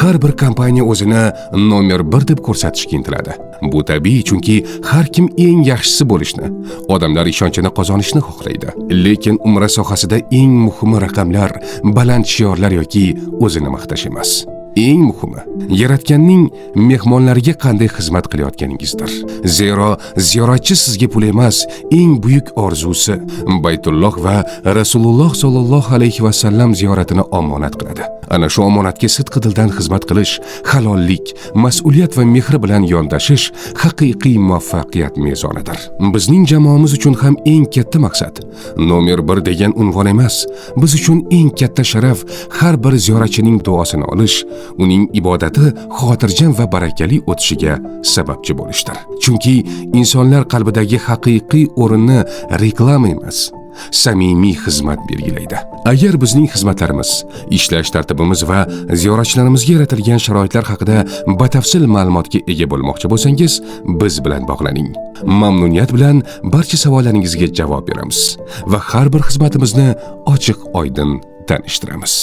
Har bir kompaniya o'zini nomer 1 deb ko'rsatishga intiladi. Bu tabiiy, chunki har kim eng yaxshisi bo'lishni, odamlar ishonchini qozonishni xohlaydi. Lekin umra sohasida eng muhimi raqamlar, baland shiorlar yoki o'zini maqtash emas. Eng muhimi, Yaratganning mehmonlariga qanday xizmat qilayotganingizdir. Zero ziyoratchi sizga pul emas, eng buyuk orzusi Baytulloh va Rasululloh sollallohu alayhi va sallam ziyoratini omonat qiladi. Ana shu omonatga sidq dildan xizmat qilish, halollik, mas'uliyat va mehr bilan yondashish haqiqiy muvaffaqiyat mezonidir. Bizning jamoamiz uchun ham eng katta maqsad nomer 1 degan unvon emas, biz uchun eng katta sharaf har bir ziyoratchining duosini olish, uning ibodati xotirjam va barakali o'tishiga sababchi bo'lishdir. Chunki insonlar qalbidagi haqiqiy o'rinni reklama emas, samimiy xizmat belgilaydi. Agar bizning xizmatlarimiz, ishlash tartibimiz va ziyoratchilarimizga yaratilgan sharoitlar haqida batafsil ma'lumotga ega bo'lmoqchi bo'lsangiz, biz bilan bog'laning. Mamnuniyat bilan barcha savollaringizga javob beramiz va har bir xizmatimizni ochiq-oydin tanishtiramiz.